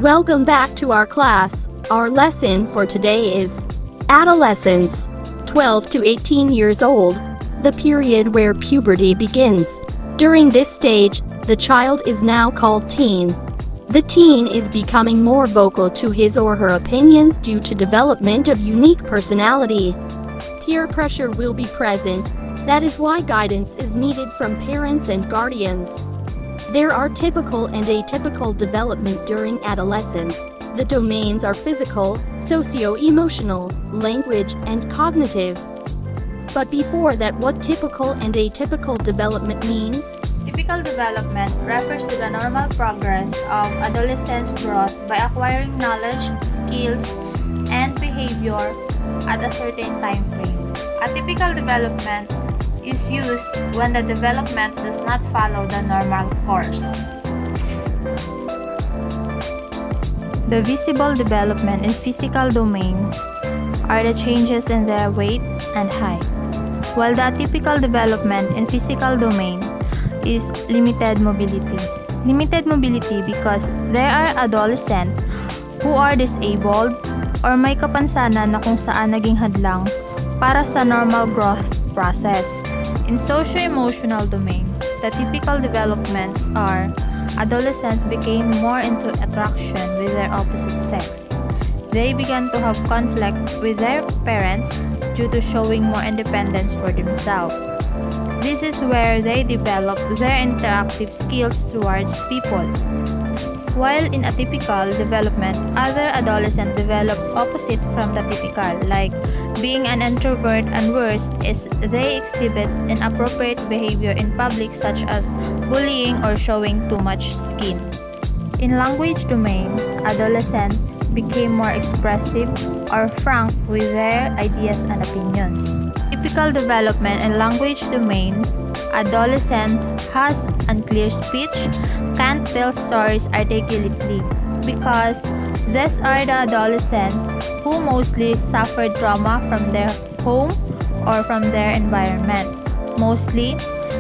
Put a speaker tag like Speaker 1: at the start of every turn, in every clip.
Speaker 1: Welcome back to our class. Our lesson for today is Adolescence, 12 to 18 years old, the period where puberty begins. During this stage, the child is now called teen. The teen is becoming more vocal to his or her opinions due to development of unique personality. Peer pressure will be present. That is why guidance is needed from parents and guardians. There are typical and atypical development during adolescence. The domains are physical, socio-emotional, language, and cognitive. But before that, what typical and atypical development means?
Speaker 2: Typical development refers to the normal progress of adolescent's growth by acquiring knowledge, skills, and behavior at a certain time frame. Atypical development is used when the development does not follow the normal course. The visible development in physical domain are the changes in their weight and height, while the atypical development in physical domain is limited mobility. Limited mobility because there are adolescents who are disabled or may kapansanan na kung saan naging hadlang para sa normal growth process. In socio-emotional domain, the typical developments are adolescents became more into attraction with their opposite sex. They began to have conflict with their parents due to showing more independence for themselves. This is where they develop their interactive skills towards people. While in atypical development, other adolescents develop opposite from the typical, like being an introvert, and worst is they exhibit inappropriate behavior in public such as bullying or showing too much skin. In language domain, adolescents became more expressive or frank with their ideas and opinions. Typical development in language domain, adolescent has unclear speech, can't tell stories articulately because these are the adolescents who mostly suffered trauma from their home or from their environment. Mostly,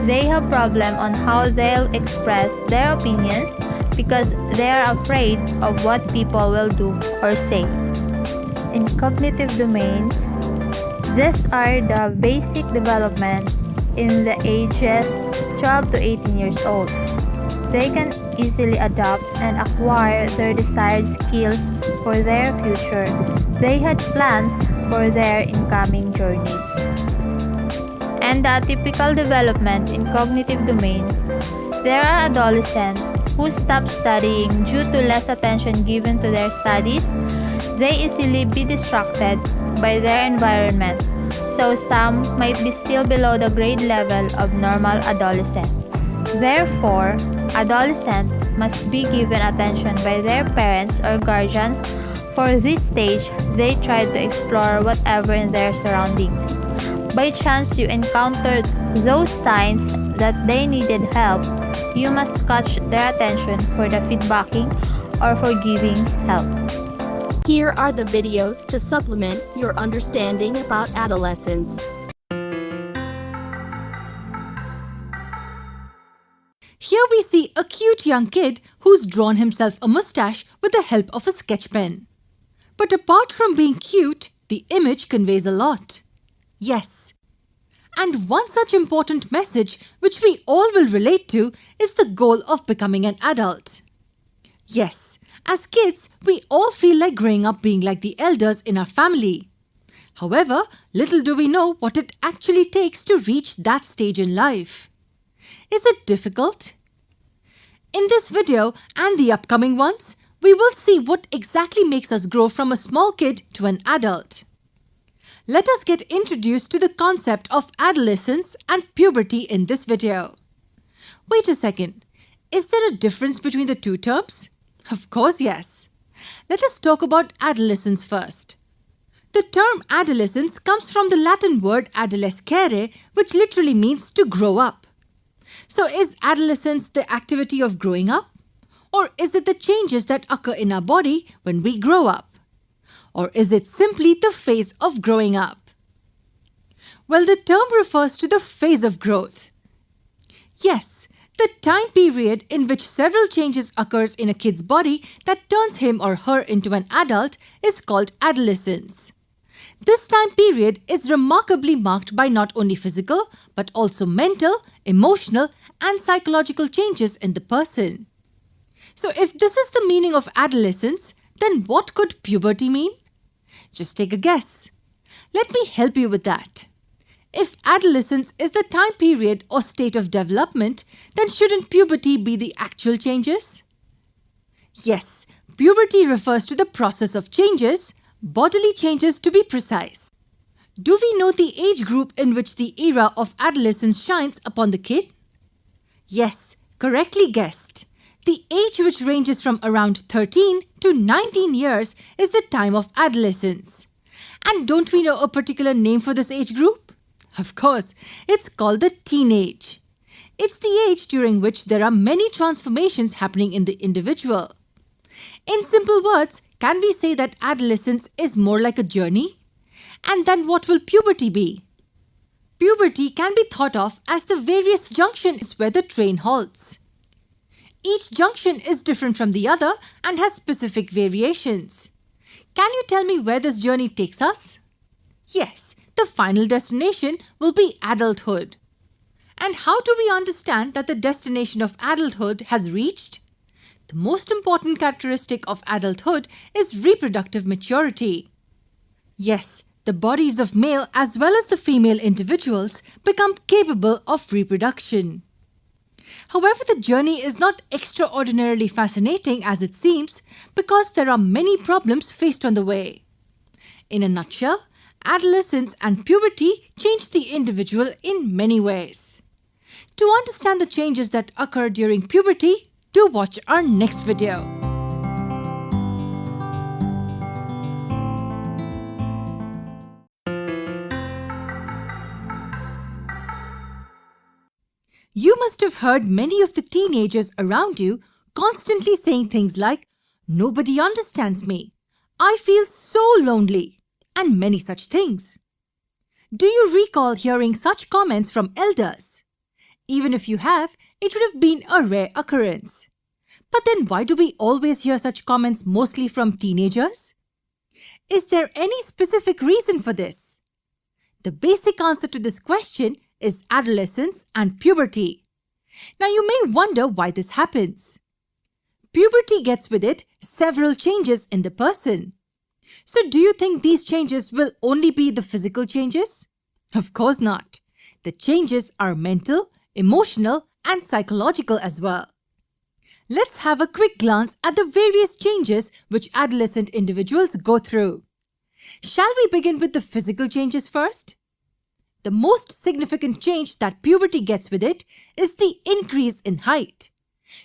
Speaker 2: they have problem on how they'll express their opinions because they are afraid of what people will do or say. In cognitive domains, these are the basic development in the ages 12 to 18 years old. They can easily adopt and acquire their desired skills for their future. They had plans for their incoming journeys. And the atypical development in cognitive domain, there are adolescents who stop studying due to less attention given to their studies. They easily be distracted by their environment, so some might be still below the grade level of normal adolescent. Therefore, adolescents must be given attention by their parents or guardians. For this stage, they try to explore whatever in their surroundings. By chance you encountered those signs that they needed help, you must catch their attention for the feedbacking or for giving help.
Speaker 1: Here are the videos to supplement your understanding about adolescence.
Speaker 3: Here we see a cute young kid who's drawn himself a mustache with the help of a sketch pen. But apart from being cute, the image conveys a lot. Yes. And one such important message which we all will relate to is the goal of becoming an adult. Yes, as kids, we all feel like growing up being like the elders in our family. However, little do we know what it actually takes to reach that stage in life. Is it difficult? In this video and the upcoming ones, we will see what exactly makes us grow from a small kid to an adult. Let us get introduced to the concept of adolescence and puberty in this video. Wait a second, is there a difference between the two terms? Of course, yes. Let us talk about adolescence first. The term adolescence comes from the Latin word adolescere, which literally means to grow up. So is adolescence the activity of growing up? Or is it the changes that occur in our body when we grow up? Or is it simply the phase of growing up? Well, the term refers to the phase of growth. Yes, The time period in which several changes occurs in a kid's body that turns him or her into an adult is called adolescence. This time period is remarkably marked by not only physical but also mental, emotional and psychological changes in the person. So if this is the meaning of adolescence, then what could puberty mean? Just take a guess. Let me help you with that. If adolescence is the time period or state of development, then shouldn't puberty be the actual changes? Yes, puberty refers to the process of changes, bodily changes to be precise. Do we know the age group in which the era of adolescence shines upon the kid? Yes, correctly guessed. The age which ranges from around 13 to 19 years is the time of adolescence. And don't we know a particular name for this age group? Of course, it's called the teenage. It's the age during which there are many transformations happening in the individual. In simple words, can we say that adolescence is more like a journey? And then what will puberty be? Puberty can be thought of as the various junctions where the train halts. Each junction is different from the other and has specific variations. Can you tell me where this journey takes us? Yes, the final destination will be adulthood. And how do we understand that the destination of adulthood has reached? The most important characteristic of adulthood is reproductive maturity. Yes, the bodies of male as well as the female individuals become capable of reproduction. However, the journey is not extraordinarily fascinating as it seems because there are many problems faced on the way. In a nutshell, adolescence and puberty change the individual in many ways. To understand the changes that occur during puberty, do watch our next video. You must have heard many of the teenagers around you constantly saying things like, "Nobody understands me," "I feel so lonely," and many such things. Do you recall hearing such comments from elders? Even if you have, it would have been a rare occurrence. But then why do we always hear such comments mostly from teenagers? Is there any specific reason for this? The basic answer to this question is adolescence and puberty. Now you may wonder why this happens. Puberty gets with it several changes in the person. So do you think these changes will only be the physical changes? Of course not. The changes are mental, emotional, and psychological as well. Let's have a quick glance at the various changes which adolescent individuals go through. Shall we begin with the physical changes first? The most significant change that puberty gets with it is the increase in height.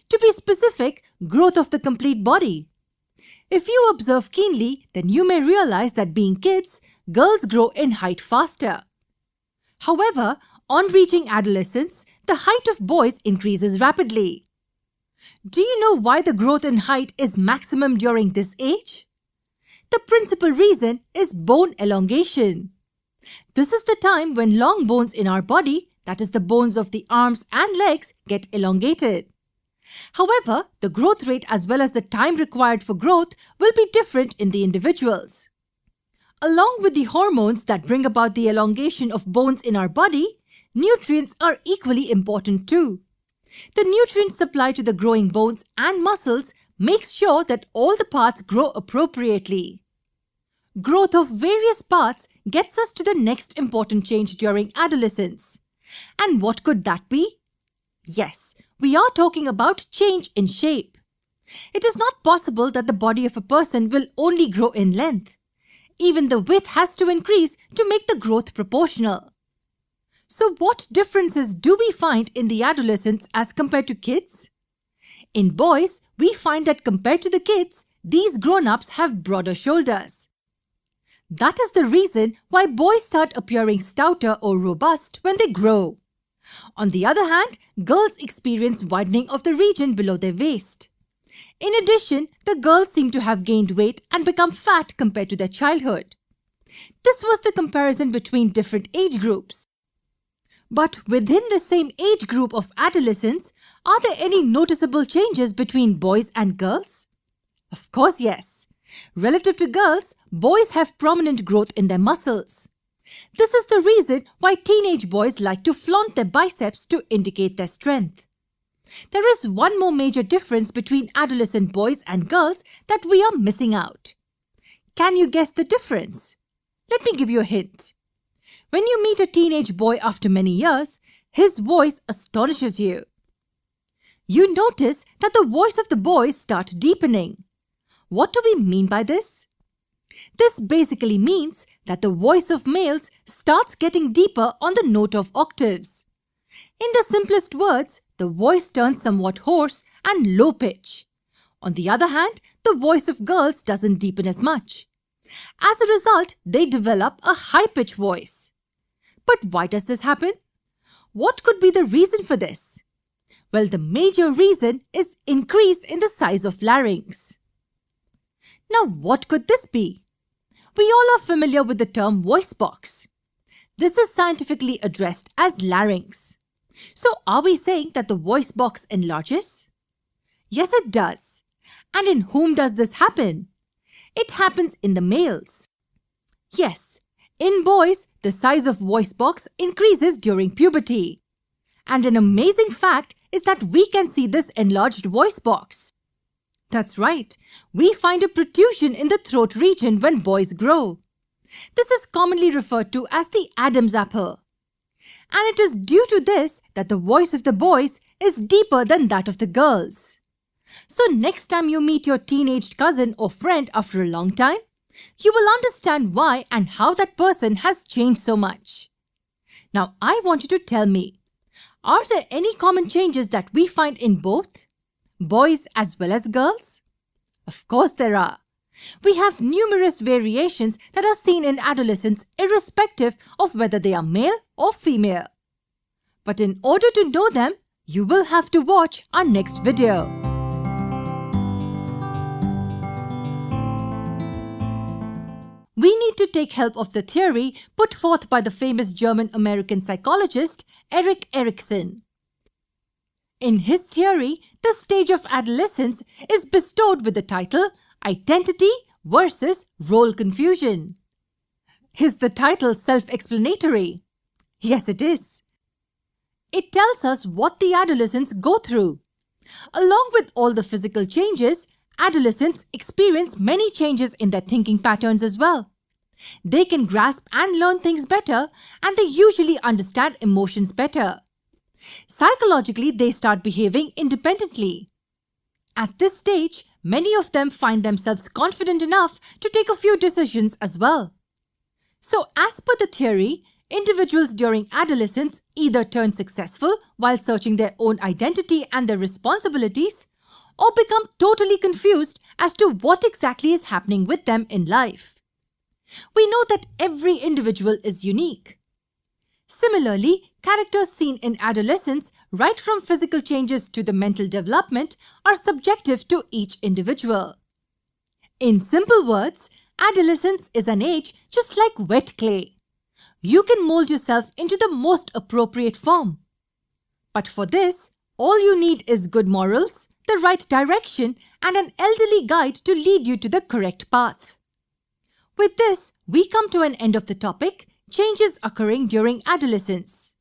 Speaker 3: To be specific, growth of the complete body. If you observe keenly, then you may realize that being kids, girls grow in height faster. However, on reaching adolescence, the height of boys increases rapidly. Do you know why the growth in height is maximum during this age? The principal reason is bone elongation. This is the time when long bones in our body, that is the bones of the arms and legs, get elongated. However, the growth rate as well as the time required for growth will be different in the individuals. Along with the hormones that bring about the elongation of bones in our body, nutrients are equally important too. The nutrients supplied to the growing bones and muscles makes sure that all the parts grow appropriately. Growth of various parts gets us to the next important change during adolescence. And what could that be? Yes, we are talking about change in shape. It is not possible that the body of a person will only grow in length. Even the width has to increase to make the growth proportional. So what differences do we find in the adolescents as compared to kids? In boys, we find that compared to the kids, these grown-ups have broader shoulders. That is the reason why boys start appearing stouter or robust when they grow. On the other hand, girls experience widening of the region below their waist. In addition, the girls seem to have gained weight and become fat compared to their childhood. This was the comparison between different age groups. But within the same age group of adolescents, are there any noticeable changes between boys and girls? Of course, yes. Relative to girls, boys have prominent growth in their muscles. This is the reason why teenage boys like to flaunt their biceps to indicate their strength. There is one more major difference between adolescent boys and girls that we are missing out. Can you guess the difference? Let me give you a hint. When you meet a teenage boy after many years, his voice astonishes you. You notice that the voice of the boys starts deepening. What do we mean by this? This basically means that the voice of males starts getting deeper on the note of octaves. In the simplest words, the voice turns somewhat hoarse and low pitch. On the other hand, the voice of girls doesn't deepen as much. As a result, they develop a high-pitched voice. But why does this happen? What could be the reason for this? Well, the major reason is increase in the size of larynx. Now, what could this be? We all are familiar with the term voice box. This is scientifically addressed as larynx. So, are we saying that the voice box enlarges? Yes, it does. And in whom does this happen? It happens in the males. Yes, in boys, the size of voice box increases during puberty. And an amazing fact is that we can see this enlarged voice box. That's right, we find a protrusion in the throat region when boys grow. This is commonly referred to as the Adam's apple. And it is due to this that the voice of the boys is deeper than that of the girls. So next time you meet your teenage cousin or friend after a long time, you will understand why and how that person has changed so much. Now I want you to tell me, are there any common changes that we find in both boys as well as girls? Of course there are. We have numerous variations that are seen in adolescents irrespective of whether they are male or female. But in order to know them, you will have to watch our next video. We need to take help of the theory put forth by the famous German-American psychologist Erik Erikson. In his theory, the stage of adolescence is bestowed with the title Identity versus Role Confusion. Is the title self-explanatory? Yes, it is. It tells us what the adolescents go through. Along with all the physical changes, adolescents experience many changes in their thinking patterns as well. They can grasp and learn things better, and they usually understand emotions better. Psychologically, they start behaving independently. At this stage, many of them find themselves confident enough to take a few decisions as well. So, as per the theory, individuals during adolescence either turn successful while searching their own identity and their responsibilities, or become totally confused as to what exactly is happening with them in life. We know that every individual is unique. Similarly, characters seen in adolescence, right from physical changes to the mental development, are subjective to each individual. In simple words, adolescence is an age just like wet clay. You can mold yourself into the most appropriate form. But for this, all you need is good morals, the right direction, and an elderly guide to lead you to the correct path. With this, we come to an end of the topic, changes occurring during adolescence.